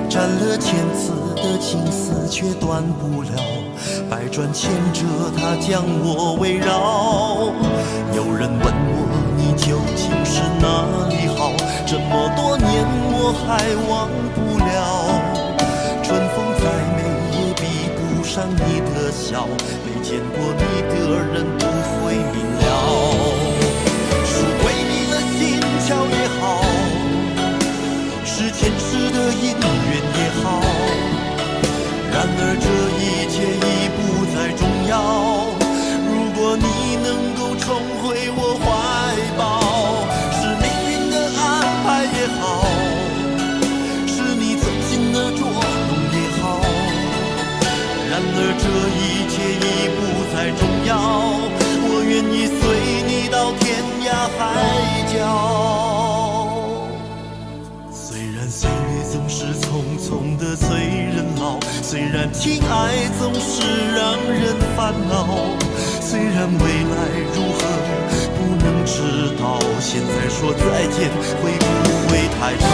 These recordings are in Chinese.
斩了千次的情丝却断不了，百转千折它将我围绕。有人问我你究竟是哪里好，这么多年我还忘不了。春风再美也比不上你的笑，没见过你的人不会明了。是鬼迷了心窍也好，是前世的因缘也好，然而这一切已不再重要。如果你能够重回我怀抱，是命运的安排也好，是你存心的捉弄也好，然而这一切已不再重要。我愿意随你到天涯海角。虽然岁月总是匆匆的催人老，虽然情爱总是让人烦恼，虽然未来如何不能知道，现在说再见会不会太早？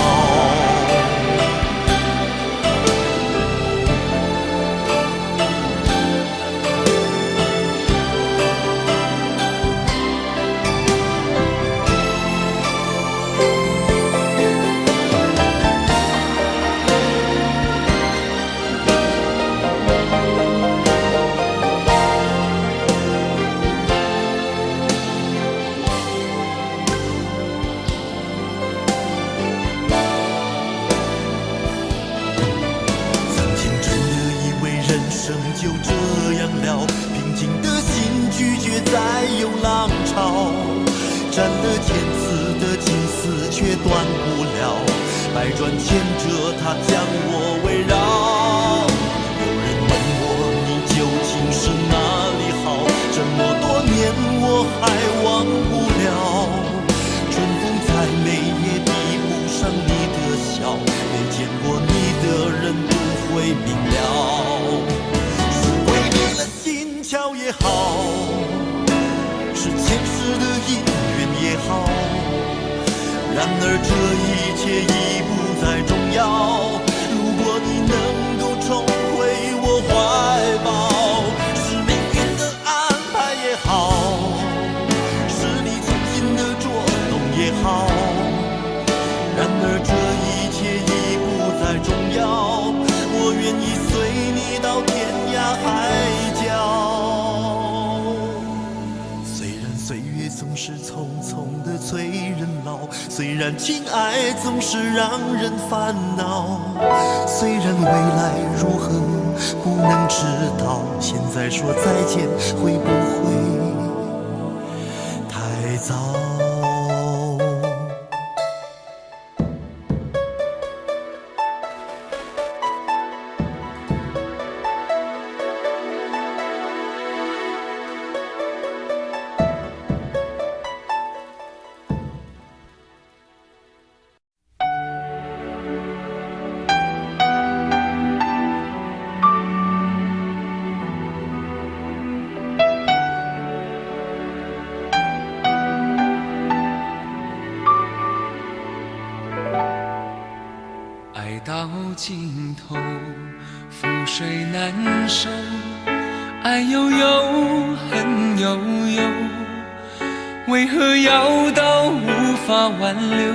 就这样了，平静的心拒绝再有浪潮，斩了千次的情丝却断不了，百转千折它将我围绕。有人问我你究竟是哪里好，这么多年我还忘不了。春风再美也比不上你的笑，没见过你的人不会明了。巧也好，是前世的因缘也好，然而这一切已不再重要。如果你能够重回我怀抱，是命运的安排也好，是你存心的捉弄也好，然而这一切已不再重要。我愿意随你到天涯海角。岁月总是匆匆的催人老，虽然情爱总是让人烦恼，虽然未来如何不能知道，现在说再见会不会太早？到尽头，覆水难收，爱悠悠，恨悠悠，为何要到无法挽留，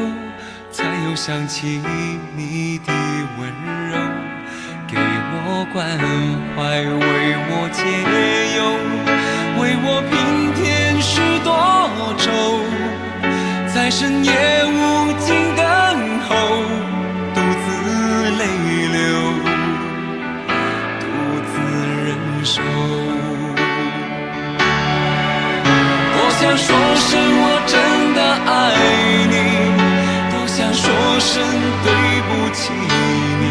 才又想起你的温柔，给我关怀，为我解忧，为我平添许多愁，在深夜无尽等候，独自泪流，独自忍受。多想说声我真的爱你，多想说声对不起你，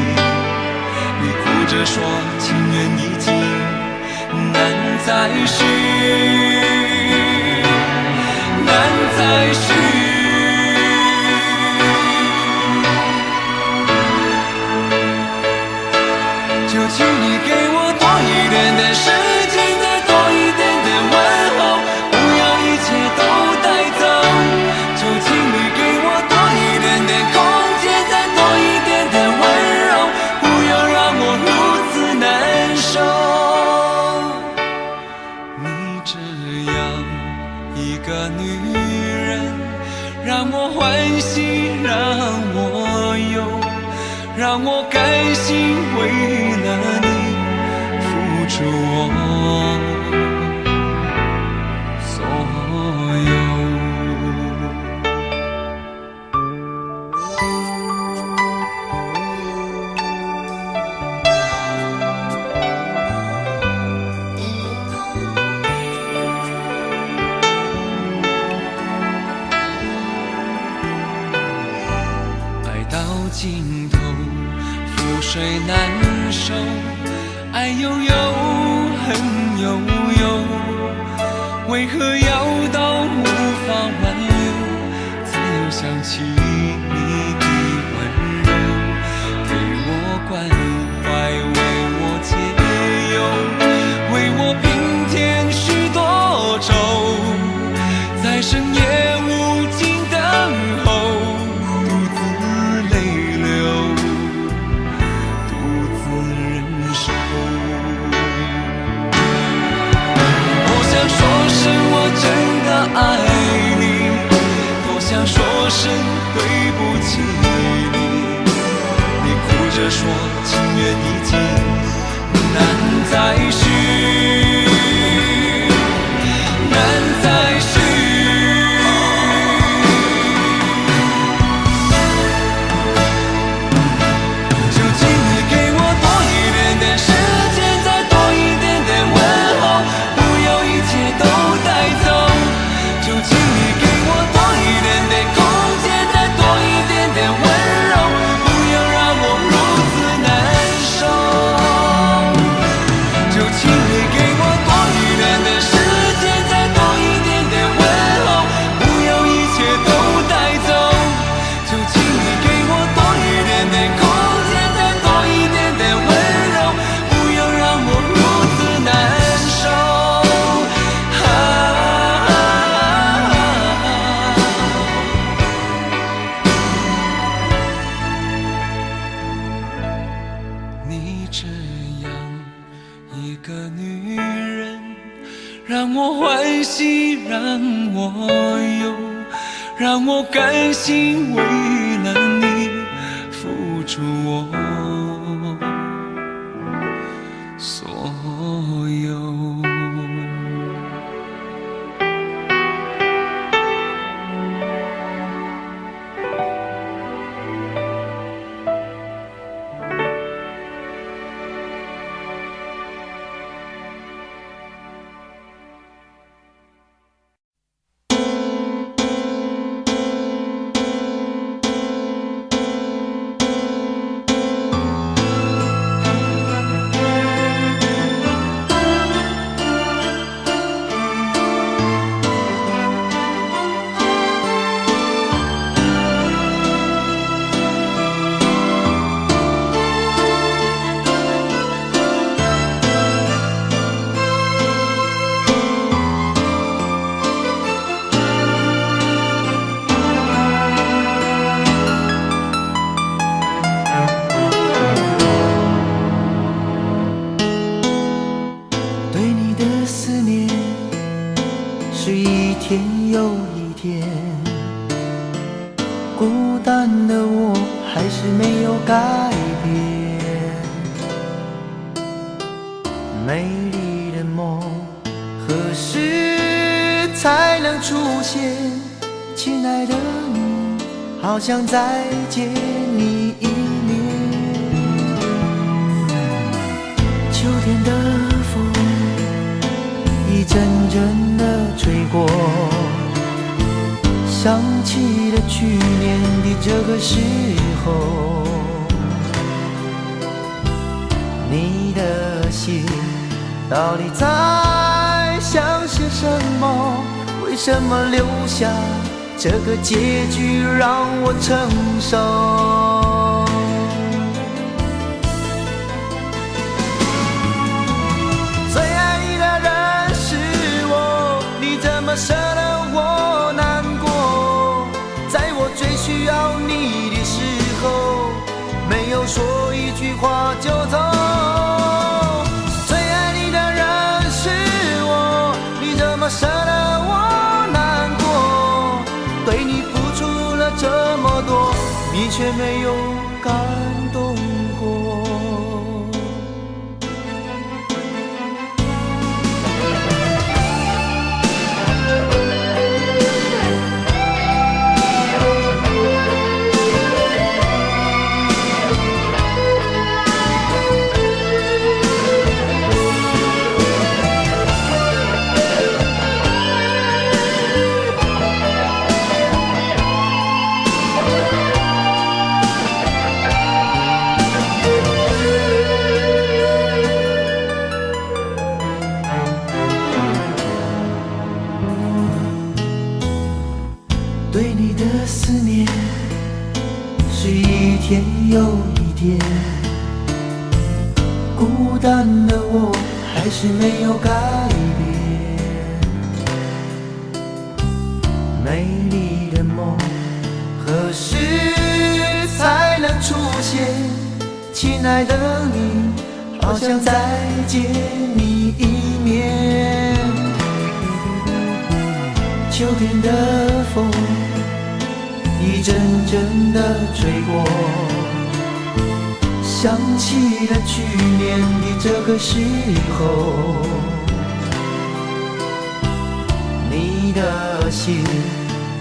你哭着说情缘已尽，难再续，难再续。就请你给我多一点的时间，再多一点的问候，不要一切都带走。就请你给我多一点的空间，再多一点的温让我甘心为了你付出我所有。尽头，覆水难收，爱悠悠，恨悠悠，为何要到无法挽留，才又想起你的温柔，给我关怀，为我解忧，为我平添许多愁，在深夜无尽等候，说声我真的爱你，多想说声对不起你。你哭着说情缘已尽，难再续，难再续。究竟你给我多一点点时间，再多一点点问候，都带走。究竟你给我多一点点空间，再多一点点温柔，不要让我如此难受。究竟你给我多一点点时间，再多一点点问候，不要一切都带走。究竟你给我多一点点空间，再多一点点温柔，不要让我如此难受。你这样一个女人，让我欢喜，让我忧，让我甘心为了你付出我所有。孤单的我还是没有改变，美丽的梦何时才能出现？亲爱的你，好想再见你一面。秋天的风一阵阵地吹过，想起了去年的这个时候，你的信到底在想些什么？为什么留下这个结局让我承受？最爱你的人是我，你怎么舍得我难过？在我最需要你的时候，没有说一句话就走。最爱你的人是我，你怎么舍得我难过？对你付出了这么多，你却没有感动过。对你的思念是一天又一天，孤单的我还是没有改变。美丽的梦何时才能出现？亲爱的你，好想再见你一面。秋天的风一阵阵地吹过，想起了去年的这个时候，你的心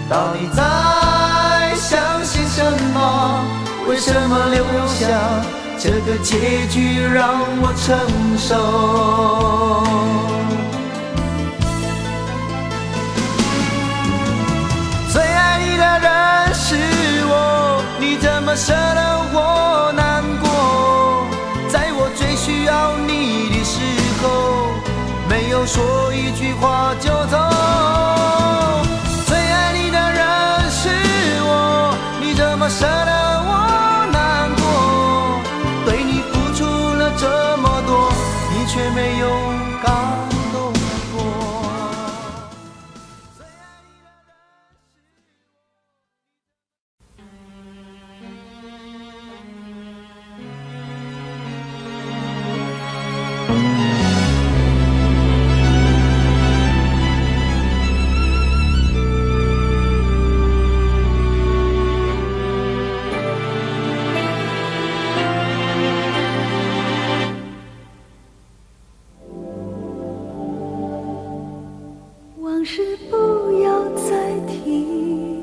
到底在想些什么？为什么留下这个结局让我承受？最爱你的人是我，你怎么舍得我难过？在我最需要你的时候，没有说一句话就走。最爱你的人是我，你怎么舍得我难过？对你付出了这么多，你却没有感动过。往事不要再提，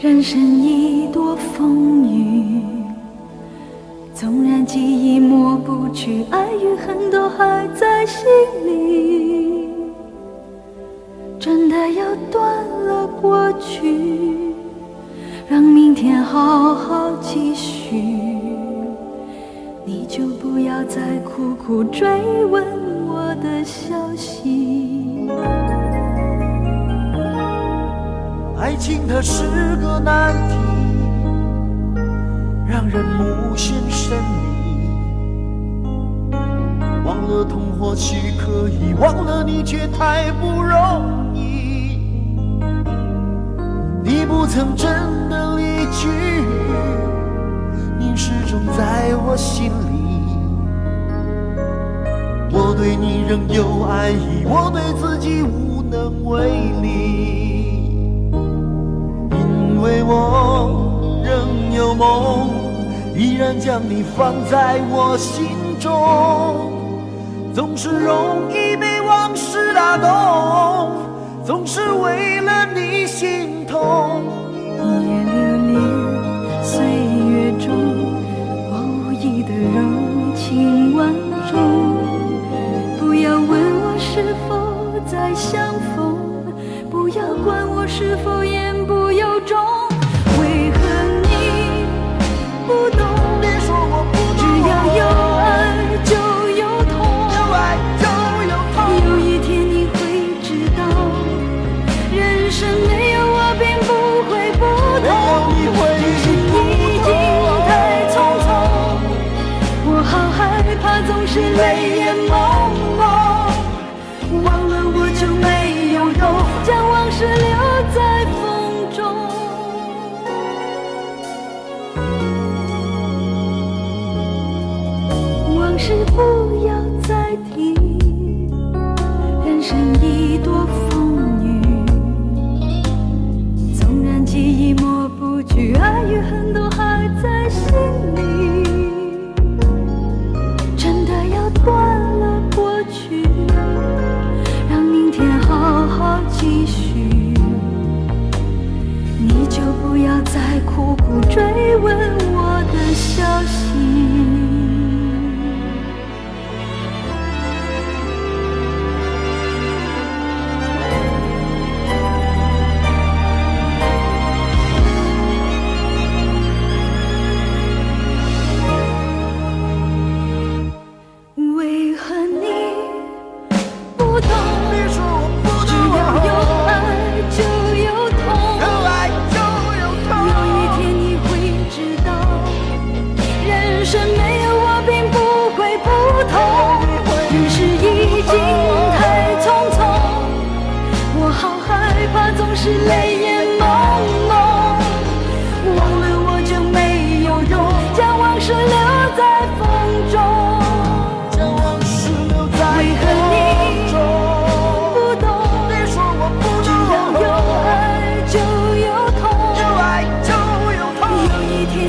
人生已多风雨，纵然记忆抹不去，爱与恨都还在心里。真的要断了过去，让明天好好继续，你就不要再苦苦追问我的消息。爱情它是个难题，让人无限神秘。忘了痛或许可以，忘了你却太不容易。你不曾真的离去，你始终在我心里。我对你仍有爱意，我对自己无能为力。因为我仍有梦，依然将你放在我心中。总是容易被往事打动，总是为了你心痛。一夜流连岁月中，我无意的柔情万种。不要问我是否再相逢，不要管我是否言不由衷。为何你不懂？别说我不懂，只要有爱就有痛，有爱就有痛。有一天你会知道，人生没有我并不会不没有同，你会只是已经太匆匆。我好害怕总是泪眼朦胧，忘了我就没有用，将往事留在风中。往事不要再提，人生已多风雨，纵然记忆抹不去，爱与恨都还在心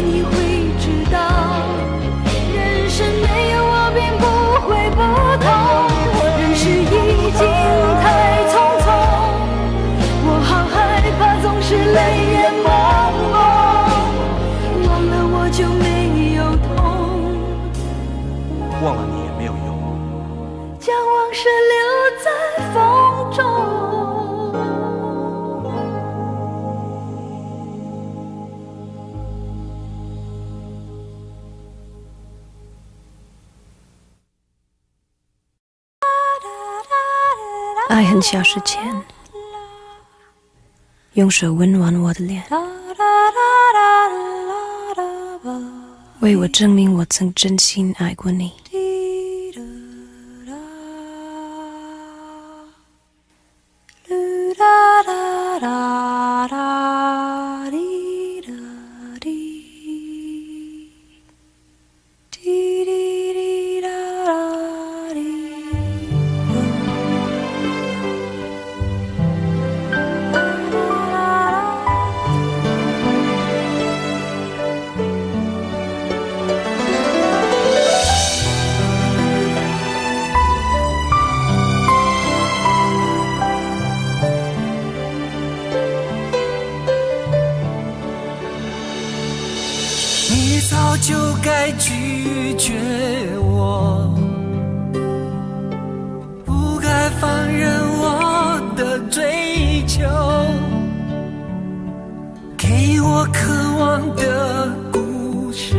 你会知道，人生没有我并不会不同。人世已经太匆匆，我好害怕总是泪眼朦胧，忘了我就没有痛，忘了你也没有用。将往事留在风中。爱很消失前，用手温暖我的脸，为我证明我曾真心爱过你。你早就该拒绝我，不该放任我的追求，给我渴望的故事，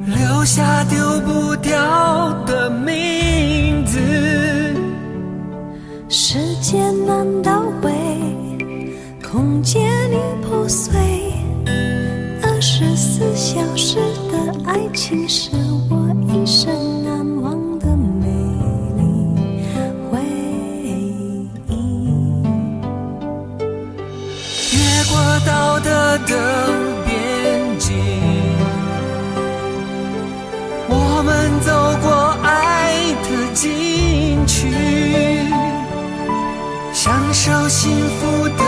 留下丢不掉的名字。时间难倒回，空间已破碎，24小时的爱情是我一生难忘的美丽回忆。越过道德的边境，我们走过爱的禁区，享受幸福的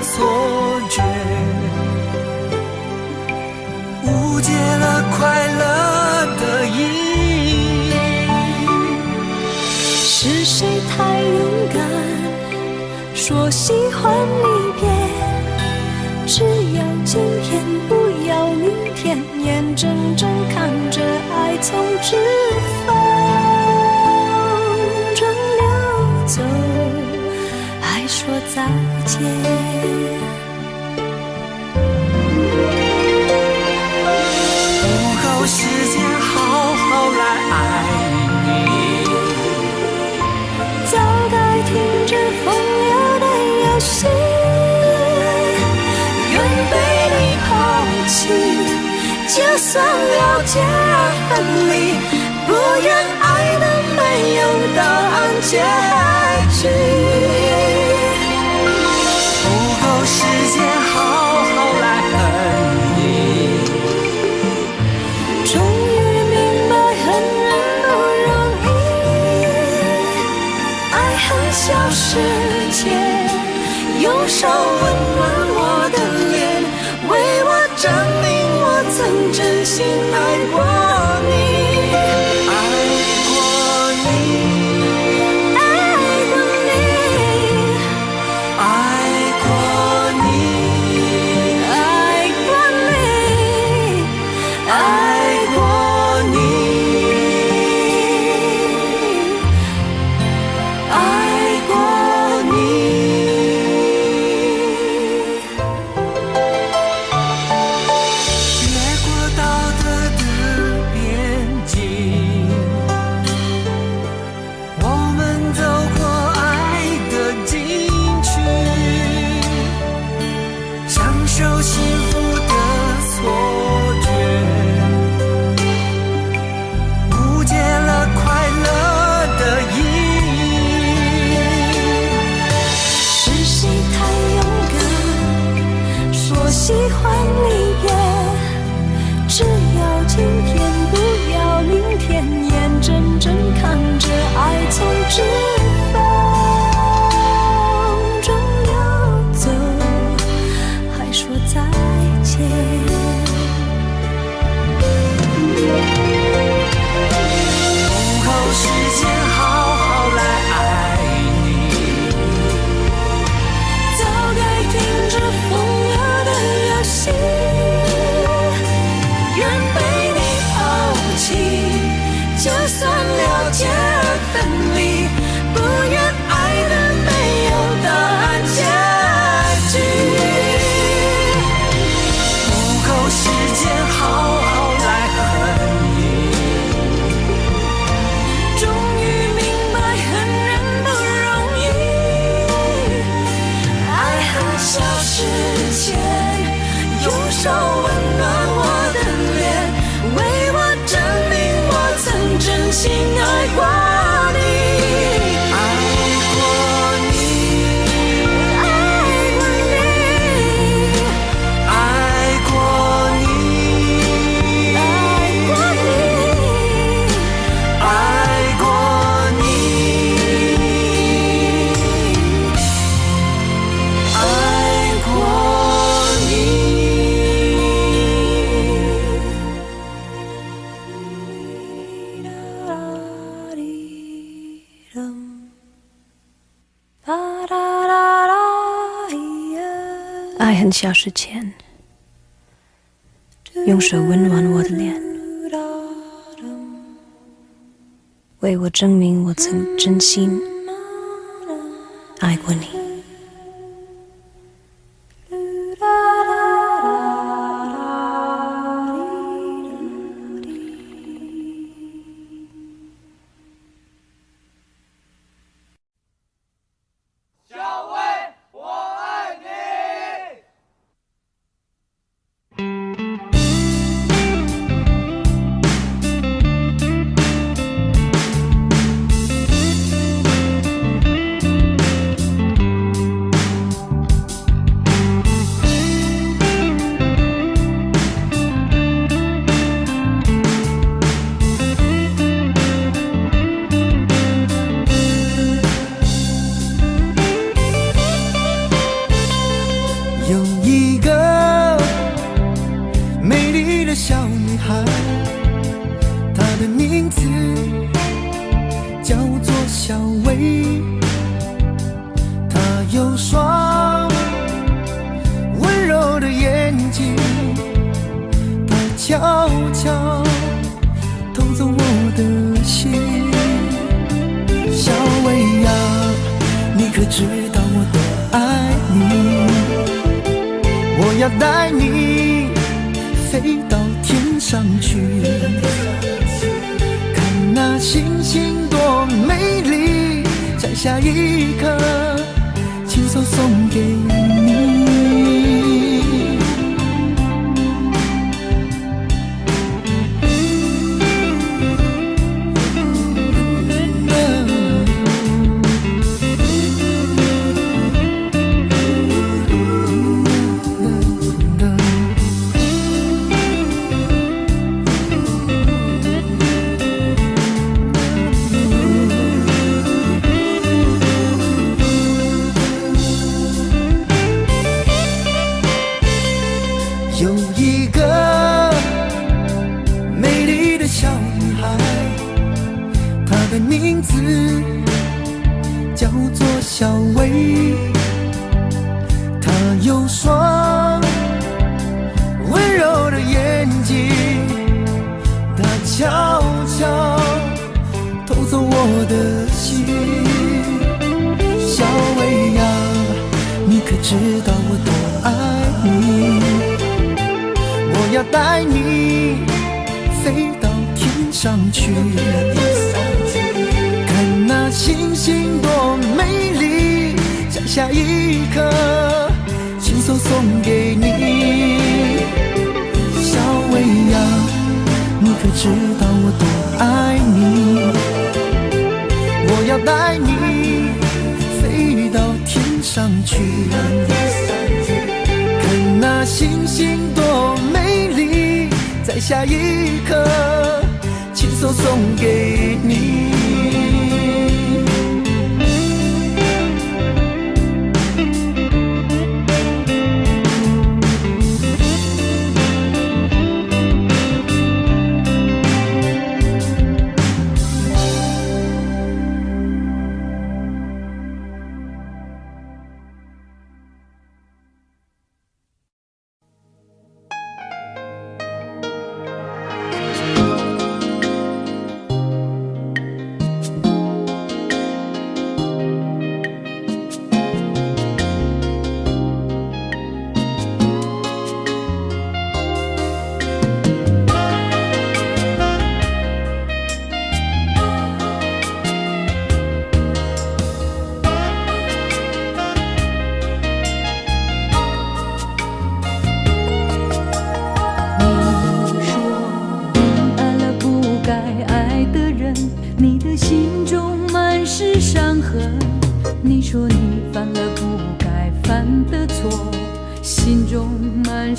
错觉，误解了快乐的意义。是谁太勇敢，说喜欢离别，只要今天不要明天，眼睁睁看着爱从指缝中流走，还说再见。时间好好来爱你，早该停止风流的游戏，愿被你抛弃，就算了解而分离，不愿爱的没有答案结局。不够时间好好来恨你，终于明白恨人不容易，爱恨消失前，用手温暖我的脸，为我证明我曾真心爱过你，爱过你，爱过你，爱过你，爱过你，爱过你，爱过你。越过道德的间。不够时间好好来爱你，早该停止疯了的游戏，愿被你抛弃，就算了解而分离，不愿爱的没有答案结局。不够时间好好来恨你，终于明白恨人不容易，爱恨消失前，用手温暖我的脸，为我证明我曾真心爱过你。爱恨消失前，用手温暖我的脸，为我证明我曾真心爱过你。有一个美丽的小女孩，她的名字叫做小薇，她有双温柔的眼睛，她悄悄偷走我的心。小薇呀，你可知道我多爱你？我要带你飞到天上去，看那星星多美丽，摘下一颗，亲手送给你。有一个美丽的小女孩，她的名字叫做小薇，她有双温柔的眼睛，她悄悄偷走我的心。小薇呀，你可知道我多爱你？我要带你飞到天上去，看那星星多美丽，摘下一颗，亲手送给你。小薇呀，你可知道我多爱你？我要带你飞到天上去，看那星星多美丽，摘下一颗，亲手送给你。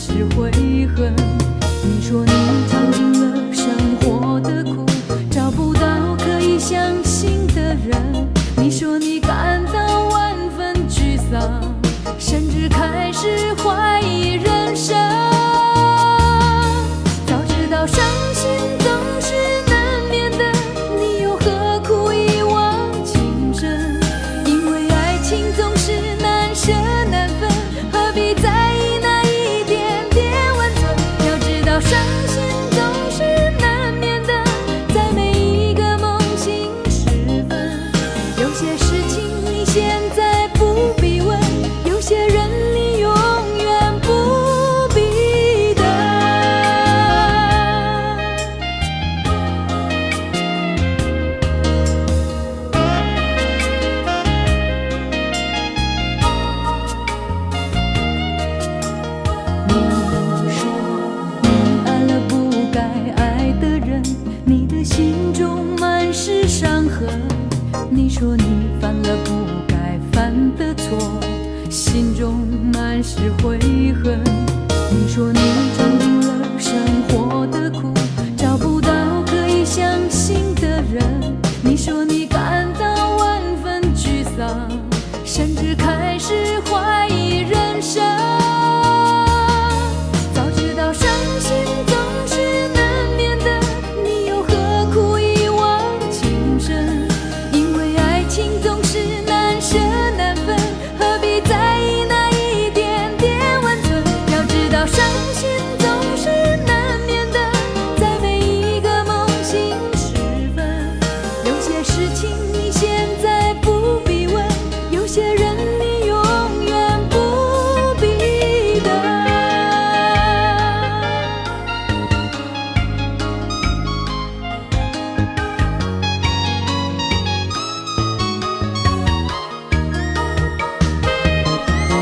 是悔恨。你说你尝尽了生活的苦，找不到可以相信的人。你说你感到万分沮丧，甚至开始怀疑人生。早知道伤心总是难免的，你又何苦一往情深？因为爱情总是难舍难分，何必在意那一点点温存？要知道伤心总是难免的，在每一个梦醒时分。有些事情你现在不必问，有些人你永远不必等。你说你爱了不该爱的人，你的心中满是伤痕。你说你犯了不该犯的错，心中满是悔恨。你说你尝尽了生活的苦，找不到可以相信的人。你说你感到万分沮丧，甚至开始怀疑人生。早知道伤心总是难免的，你又何苦一往情深？因为爱情总是难舍难分，何必在意那一点点温存？要知道伤心总是难免的，在每一个梦醒时分。有些事情你现在不必问，有些人你永远不必等。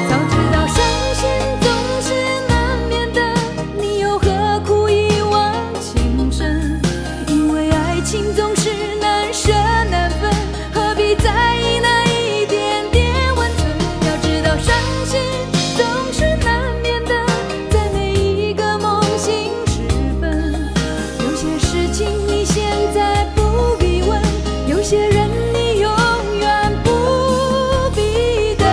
早知道伤心总是难免的，你又何苦一往情深？因为爱情总是难舍难分，何必在意那一点点温存？要知道伤心总是难免的，在每一个梦醒时分。有些事情你现在不必问，有些人你永远不必等。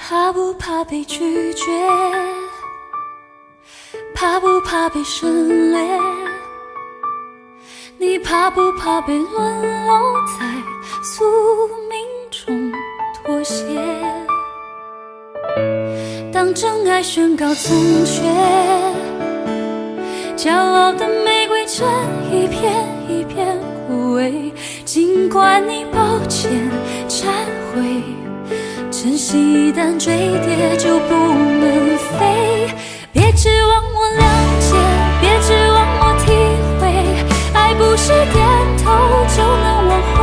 怕不怕被拒绝？怕不怕被省略？你怕不怕被沦落在宿命中妥协？当真爱宣告从缺，骄傲的玫瑰正一片一片枯萎。尽管你抱歉忏悔，珍惜一旦坠跌就不能飞。别指望我谅解，别指望我体会，爱不是点头就能挽回。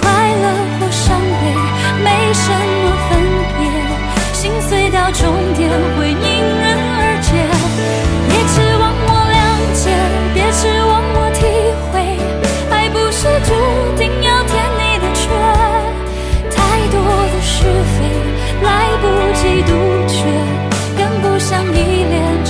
快乐或伤悲没什么分别，心碎到终点会迎刃而解。别指望我谅解，别指望我体会，爱不是注定要填你的缺。太多的是非来不及杜绝，跟不上依恋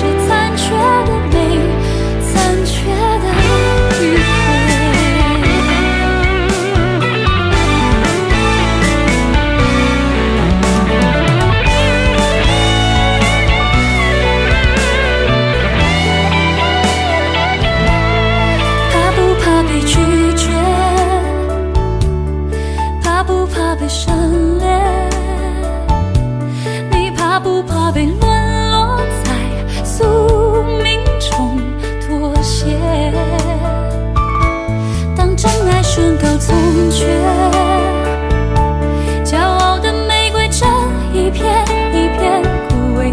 省略。你怕不怕被沦落在宿命中妥协？当真爱宣告从缺，骄傲的玫瑰正一片一片枯萎。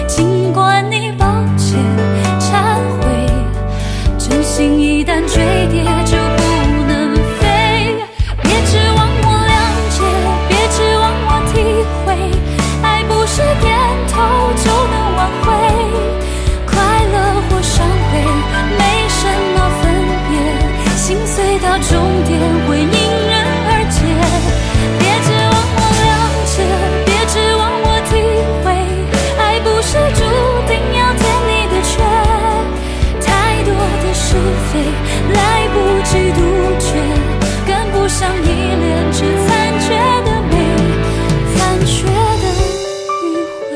尽管你抱歉忏悔，真心一旦坠跌就不能飞。别指望我谅解，别指望我体会，爱不是点头就能挽回。快乐或伤悲没什么分别，心碎到终点会因人而解。别指望我谅解，别指望我体会，爱不是注定要填你的缺。太多的是非来不及杜绝，跟不上依恋，只残缺的美，残缺的迂回。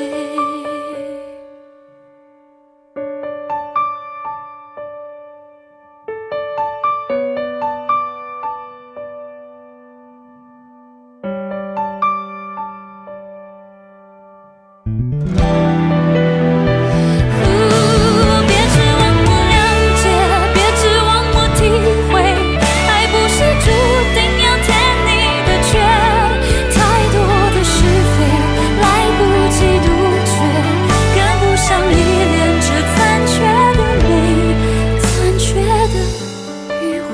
别指望我谅解，别指望我体会，爱不是注定要填你的缺。太多的是非来不及杜绝，跟不上依恋，这残缺的美，残缺的迂回。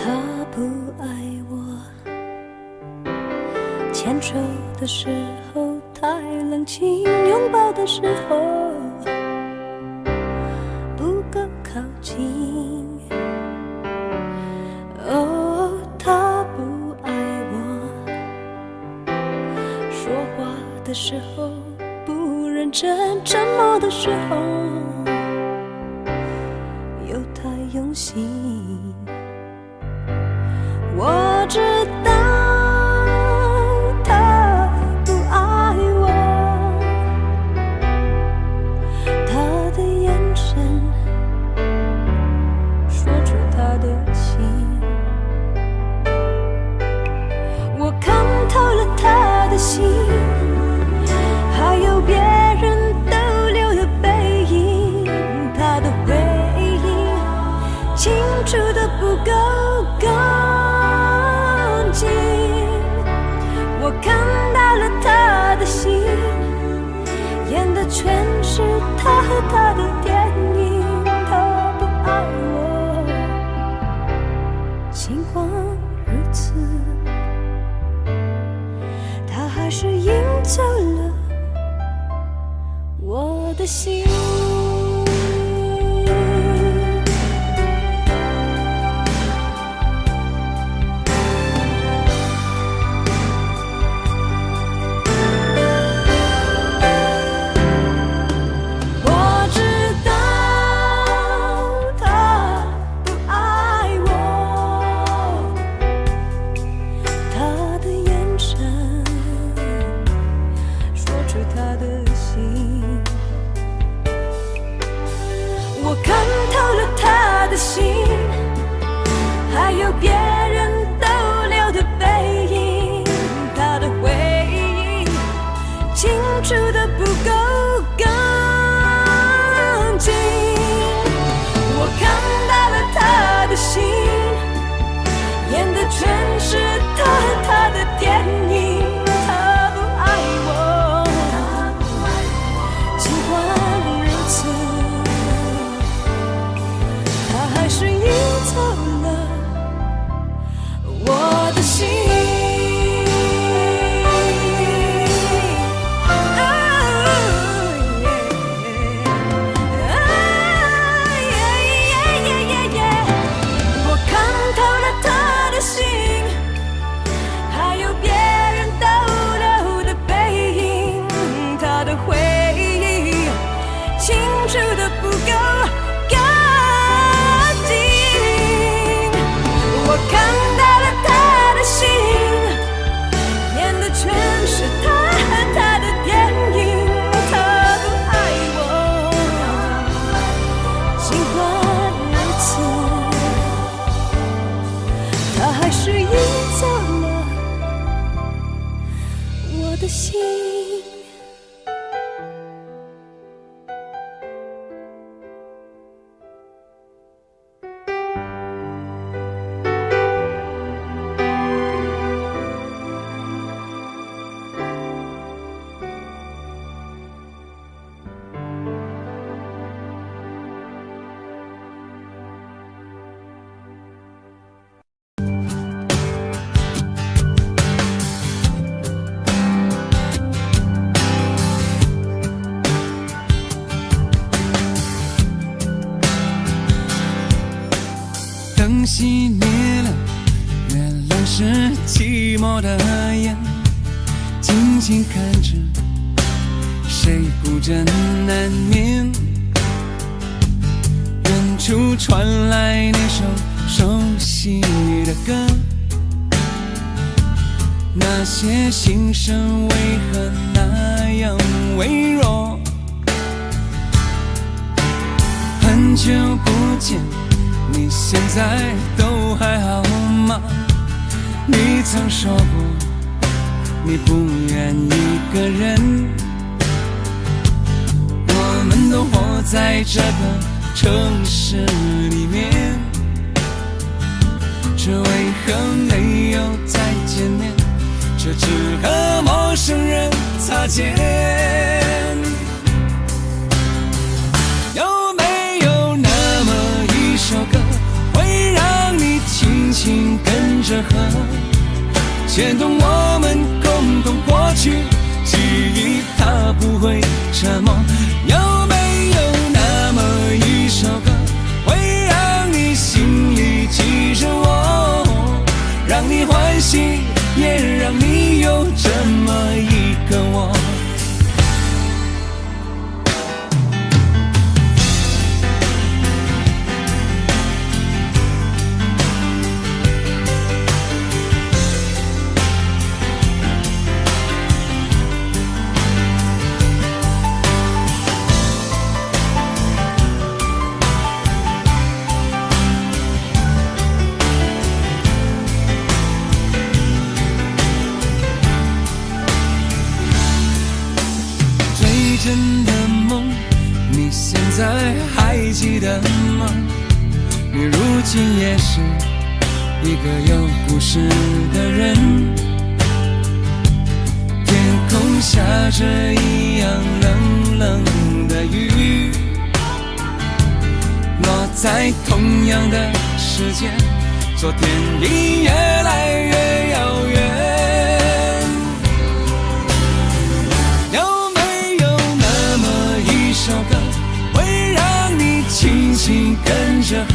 他不爱我，牵手的时候太冷清，拥抱的时候不够靠近。哦，他不爱我，说话的时候不认真，沉默的时候又太用心。我知道他不爱我，他的眼神说出他的心。我看透了他的心，还有别人逗留的背影，他的回应清楚的不够干净。我看到了他的心，演的全是他和他的电影。他不爱我，尽管如此，他还是赢走了我的心。他的心走了我的心。灯熄灭了，原来是寂寞的眼，静静看着谁孤枕难眠。远处传来那首熟悉的歌，那些心声为何那样微弱？很久不见，你现在都还好吗？你曾说过你不愿一个人，我们都活在这个城市里面，这为何没有再见面？这只和陌生人擦肩。有没有那么一首歌，会让你轻轻跟着和，牵动我们共同过去，记忆它不会沉默。有没有那么一首歌，会让你心里记着我，让你欢喜，也让你有这么一个我。真的梦，你现在还记得吗？你如今也是一个有故事的人，天空下着一样冷冷的雨，落在同样的时间，昨天已越来越遥远。轻轻跟着和，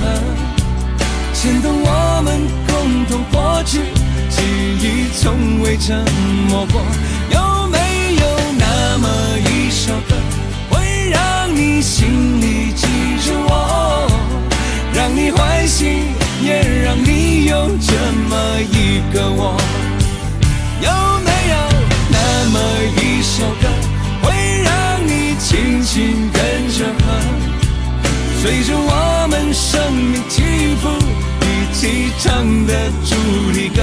牵动我们共同过去，记忆从未沉默过。有没有那么一首歌，会让你心里记着我，让你欢喜，也让你有这么一个我？有没有那么一首歌，会让你轻轻跟着和，随着我们生命起伏，一起唱的主题歌？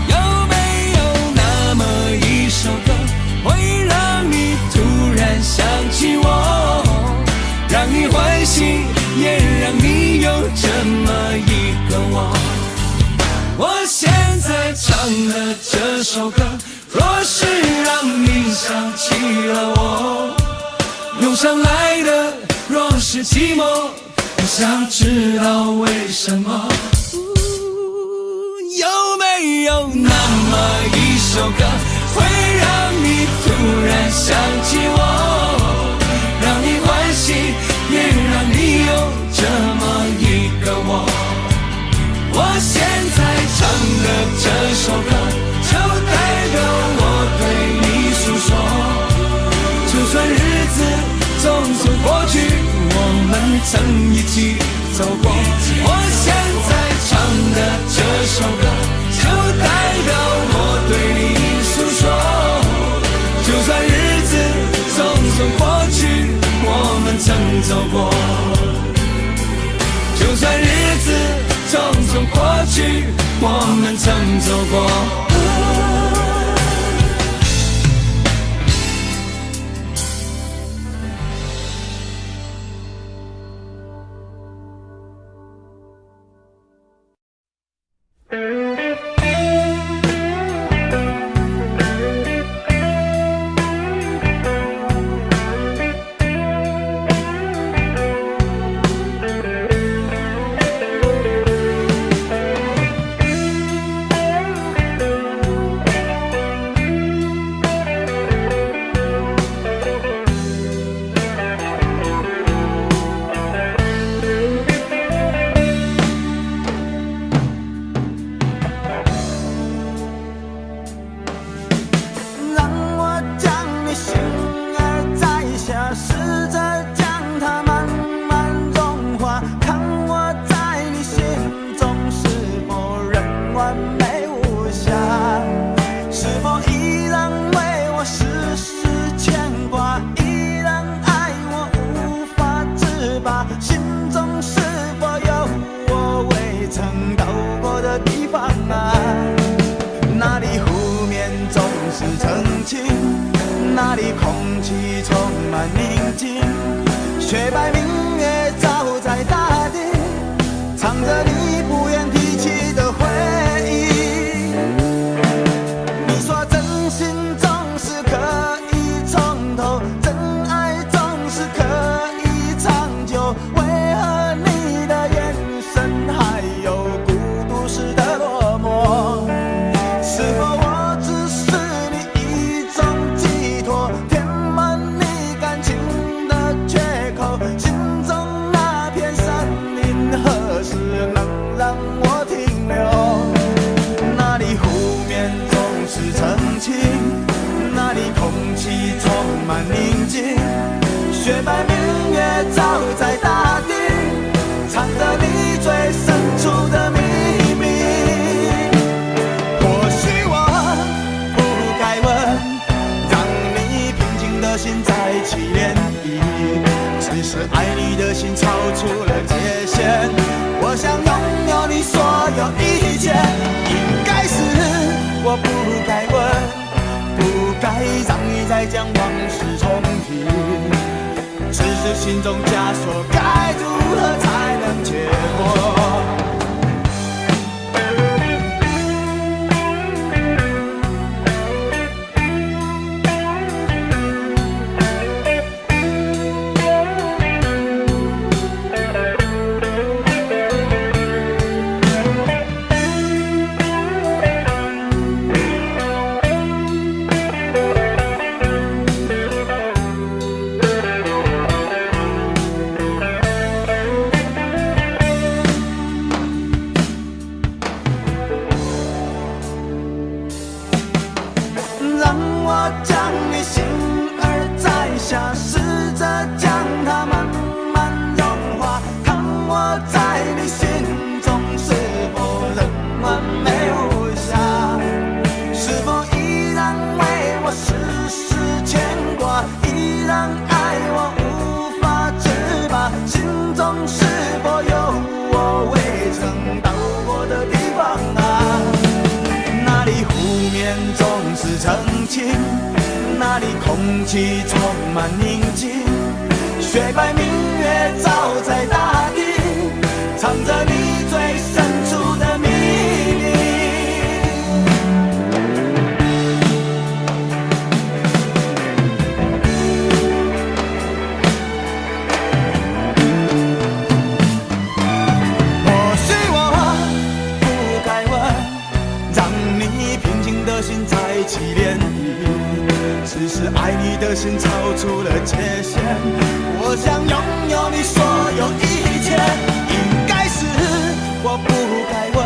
有没有那么一首歌，会让你突然想起我，让你欢喜，也让你有这么一个我？我现在唱的这首歌，若是让你想起了我，涌上来的若是寂寞，我想知道为什么。有没有那么一首歌，会让你突然想起我，让你欢喜，也让你有这么一个我？我现在唱的这首歌，就代表我对你诉说，就算日子匆匆过去，我们曾一起走过。我现在唱的这首歌，就代表我对你诉说，就算日子匆匆过去，我们曾走过。就算日子匆匆过去我们曾走过。那里空气充满宁静，雪白明月照在大地，唱着你不愿提起的回忆。你说真心总是可以从头，真爱总是可以长久，为何你的眼神还有孤独时的落寞？是否我只是你一种寄托，填满你感情的缺口？心中那片森林何时能让我停留？那里湖面总是澄清，那里空气充满宁静，雪白明月照在大地，藏着你最深处的秘密。或许我不该问，让你平静的心再起涟漪，只是爱你的心超出了界限。我想拥有你所有一切，应该是我不该问，不该让你再将往事重提，只是心中枷锁该如何才能解脱？让我将你心儿摘下，试着将它慢慢融化，看我在你心中是否仍完美无瑕，是否依然为我时时牵挂，依然爱我无法自拔，心中是否有我未曾到过的地方啊？那里湖面总是澄清，那里空气充满宁静，雪白明月照在大地，藏着你最深处的秘密。或许我不该问，让你平静的心再起涟漪，只是爱你的心超出了界限。我想拥有你所有一切，应该是我不该问，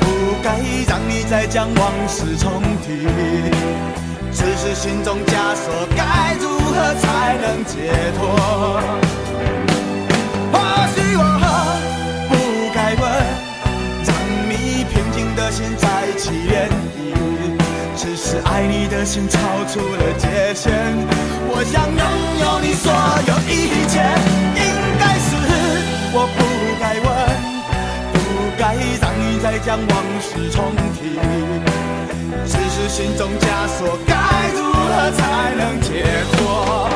不该让你再将往事重提，只是心中枷锁该如何才能解脱？或许我不该问，让你平静的心再起涟漪，只是爱你的心超出了界限。我想拥有你所有一切，应该是我不该问，不该让你再将往事重提。只是心中枷锁，该如何才能解脱？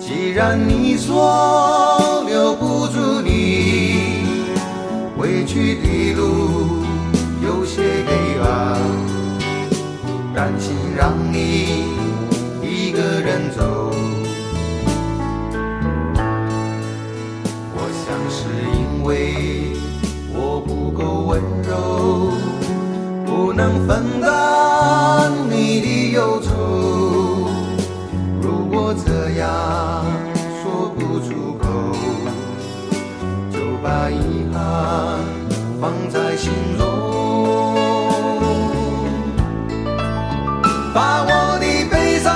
既然你说留不住你，回去的路有些黑暗，担心让你一个人走。我想是因为我不够温柔，不能分担你的忧愁。如果这样说不出口，就把遗憾放在心中，把我的悲伤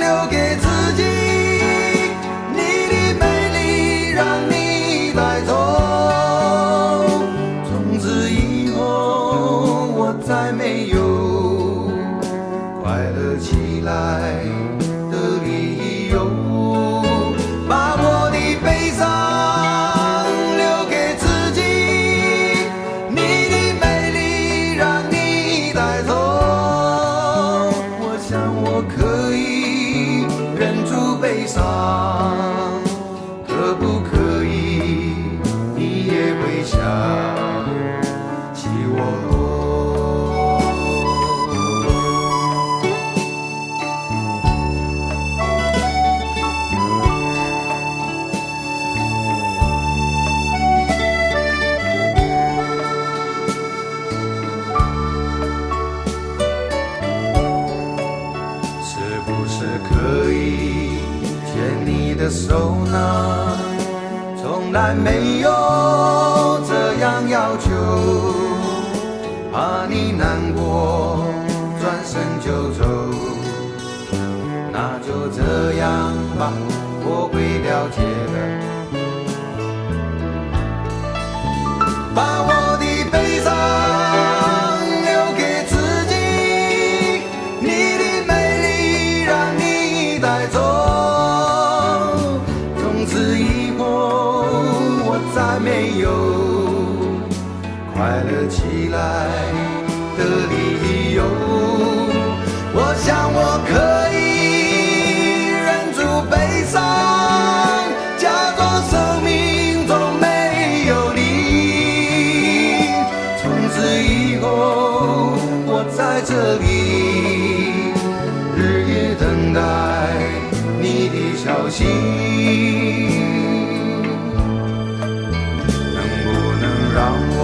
留给自己，你的美丽让你带走。从此以后我再没有快乐起来的理由，把我的悲伤留给自己，你的美丽让你带走。我想我可以忍住悲伤，可不可以你也会想起我？是不是可以牵你的手呢？从来没有这样要求，怕你难过转身就走。那就这样吧，我会了解的。把我的悲伤留给自己，你的美丽让你带走。从此以后我再没有快乐起来的理由。我想我可以忍住悲伤，假装生命中没有你。从此以后我在这里日夜等待你的消息，能不能让我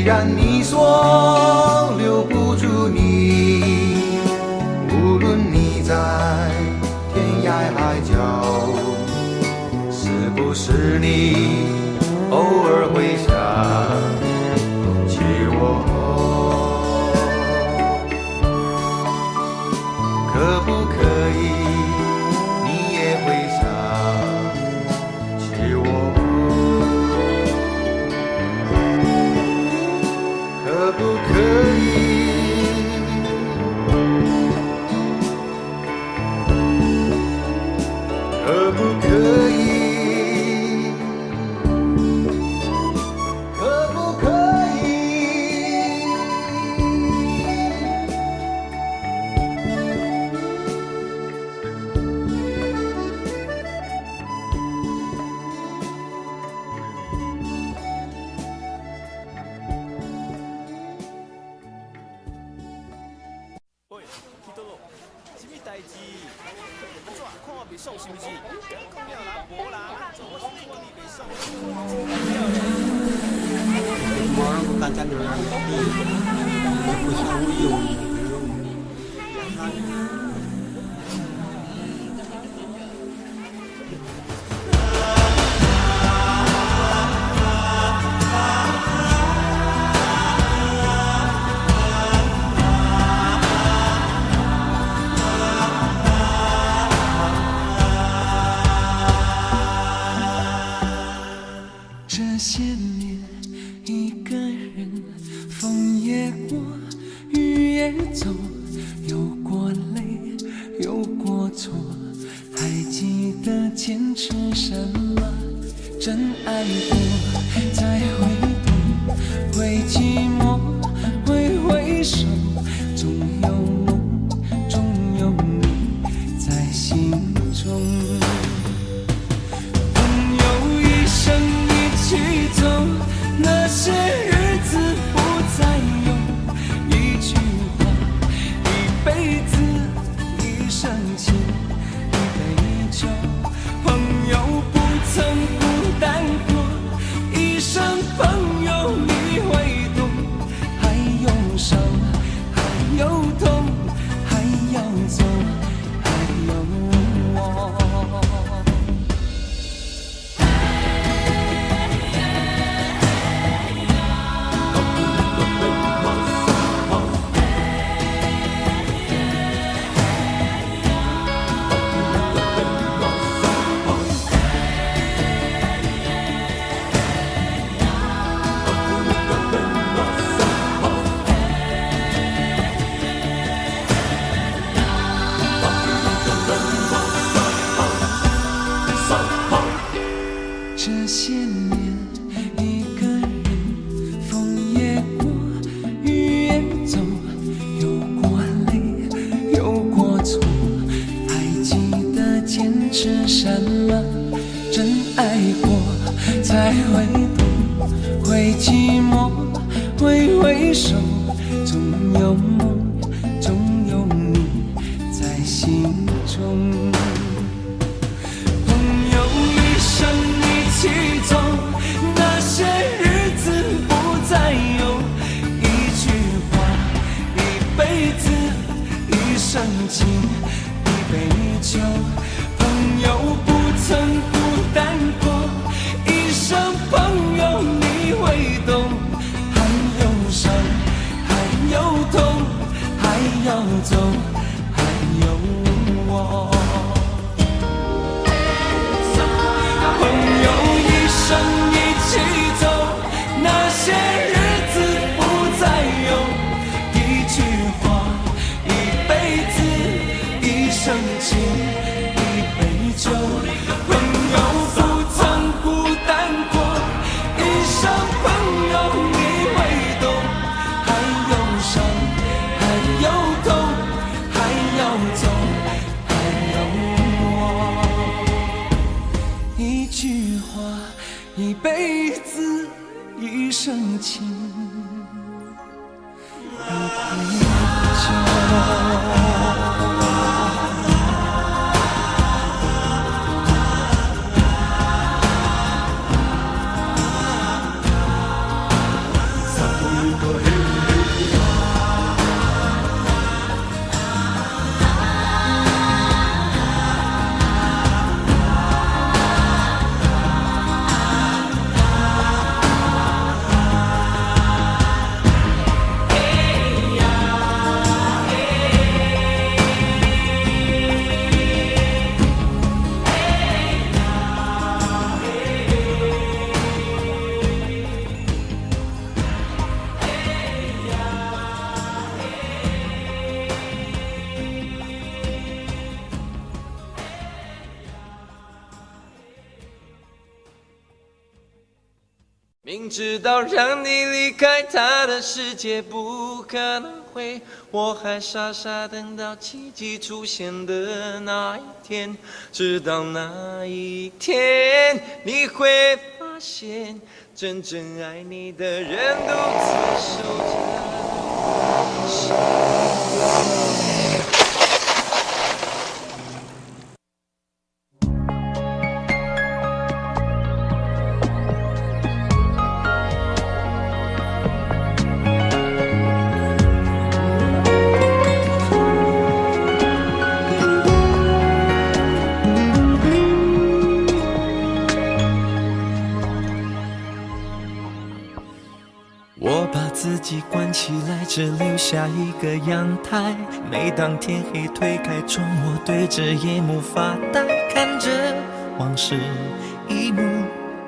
然你说留不住你，无论你在天涯海角，是不是你偶尔会想起我？可不可以你也会想起我？可不可以？可不可以？可不可以？喂，去倒咯？什么代志？怎？看我袂爽是不是？讲了啦，无啦，做我是看你袂爽。我大家都让你不像我有。这些年，一个人，风也过，雨也走，有过泪，有过错，还记得坚持什么？真爱过，再回头，会寂寞，会回首，总有梦，总有你在心中。朋友一生一起走，那些日子不再有。一句话，一辈子，一生情，一杯酒。朋友不曾孤单过，一生朋友你会懂。还有伤，还有痛，还要走，还有我。这些年，一个人，风也过，雨也走，有过泪，有过错，还记得坚持什么？真爱过，才会懂，会寂寞，会回首，总有梦，总有你在心中。朋友一生一起走，那些日子不再有。一句话，一辈子，一生情，一杯酒。朋友不曾孤单过，一生朋友你会懂。还有伤，还有痛，还要走，还有我。朋友一生一起走，那些日子不再有。一句话，一辈子，一生情，一杯酒。朋友不曾孤单过，一生朋友你会懂。还有伤，还有痛，还要走，还有我。一句话，一辈子，一生情，一杯酒。明知道让你离开他的世界不可能会，我还傻傻等到奇迹出现的那一天。直到那一天，你会发现，真正爱你的人独自守着。我把自己关起来，只留下一个阳台。每当天黑推开窗，我对着夜幕发呆，看着往事一幕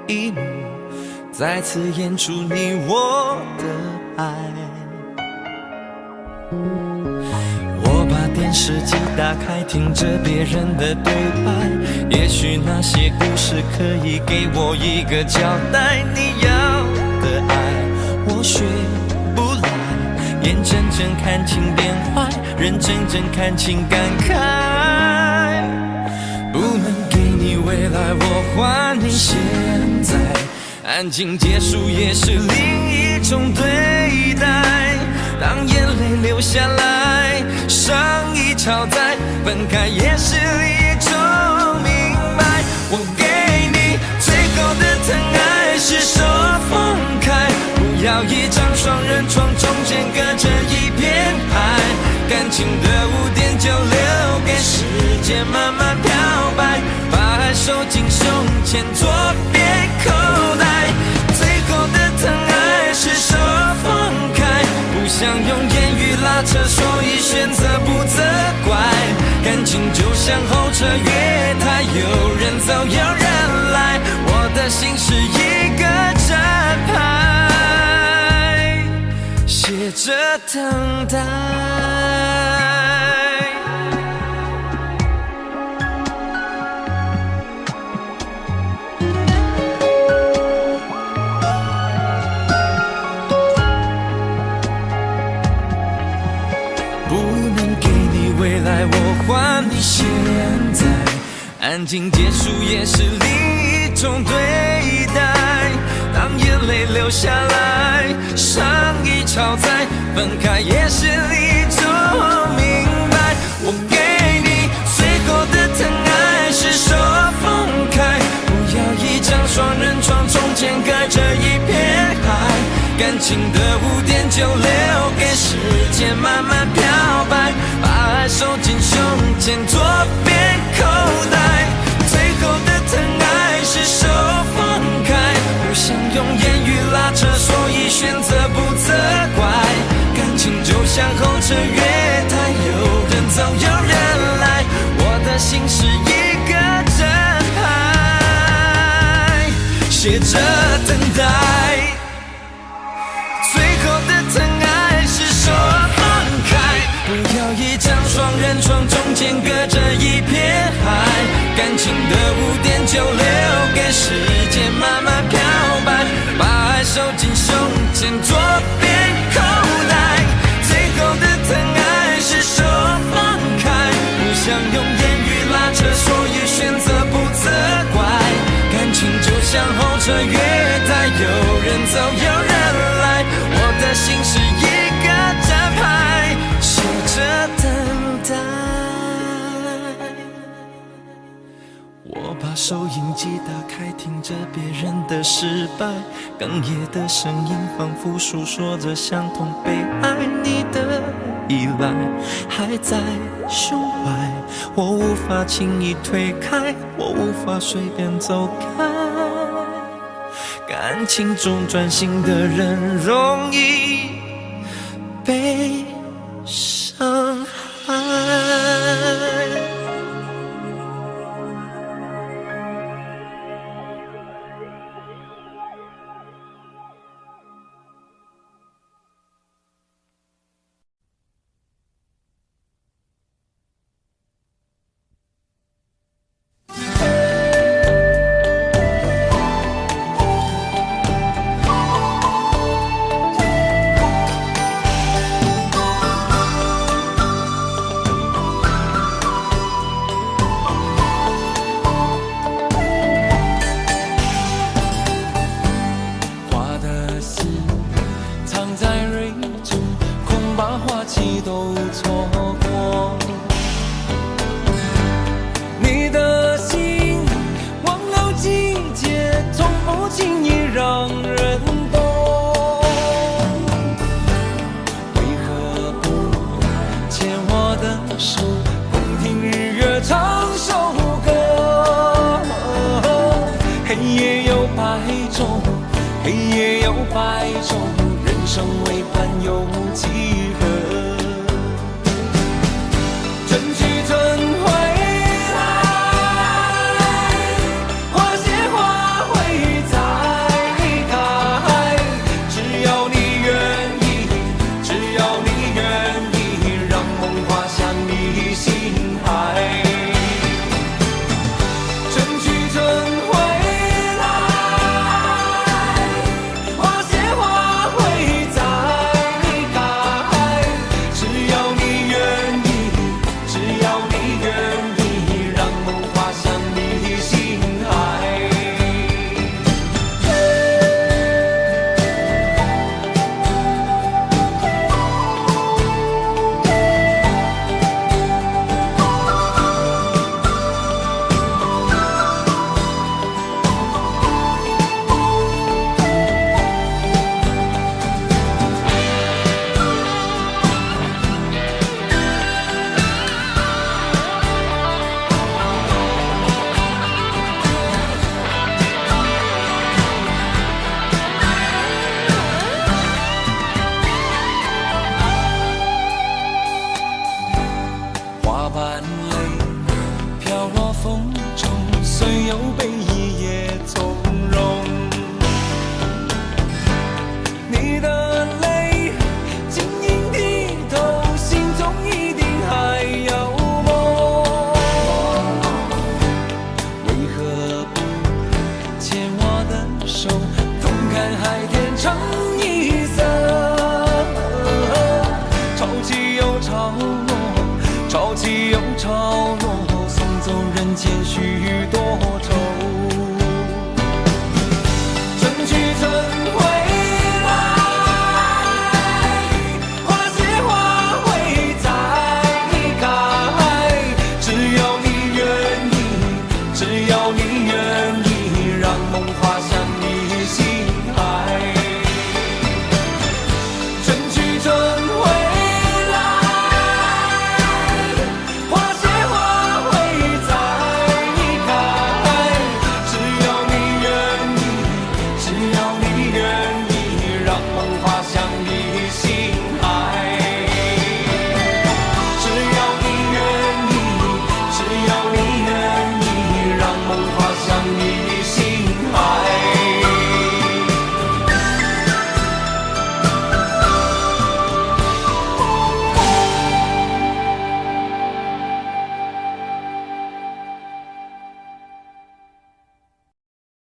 一幕再次演出你我的爱。我把电视机打开，听着别人的对白，也许那些故事可以给我一个交代。你要的爱我学不来，眼睁睁看情变坏，人睁睁看情感慨。不能给你未来，我还你现在。安静结束也是另一种对待。当眼泪流下来，伤已超载，分开也是一种明白。我给你最后的疼爱是手放开，不要一张双人床，中间隔着一片海。感情的污点就留给时间慢慢漂白，把爱收进胸前左边口袋。最后的疼爱是手放开，不想用言语拉扯，所以选择不责怪。感情就像候车月台，有人走有人来，我的心是一个站牌，写着等待。我还你现在，安静结束也是另一种对待。当眼泪流下来，伤已超载，分开也是一种明白。我给你最后的疼爱是手放开，不要一张双人床，中间隔着一片海。感情的污点就留给时间慢慢漂白，把爱收进胸前左边口袋。最后的疼爱是手放开，不想用言语拉扯，所以选择不责怪。感情就像候车月台，有人走有人来，我的心是一个站牌，写着等待。最后的疼爱是手放开，不要一张双人床，中间隔着一片海。感情的污点就留给时间慢慢漂白，把爱收进胸前左边口袋。最后的疼爱是手放开，不想用言语拉扯，所以选择不责怪。感情就像候车月台，有人走有人来，我的心是一个站牌，写着等待。我把收音机打开，听着别人的失败，哽咽的声音仿佛诉说着相同被爱。你的依赖还在胸怀，我无法轻易推开，我无法随便走开。感情中专心的人容易被伤害。也有百种，黑也有百种，人生为欢有几何？春去春回来，花谢花会再开。只要你愿意，只要你愿意，让梦滑向你心海。春去春回来，花谢花会再开。只要你愿意，只要你愿意，让梦滑向你心海。花瓣泪飘落风中，虽有悲意也从容。你的泪晶莹剔透，心中一定还有梦。为何不牵我的手，同看海天成一色？潮起又潮落，潮起又潮落，送走人间许多愁。春去春回来，花谢花会再开。只要你愿意，只要你愿意，让梦滑向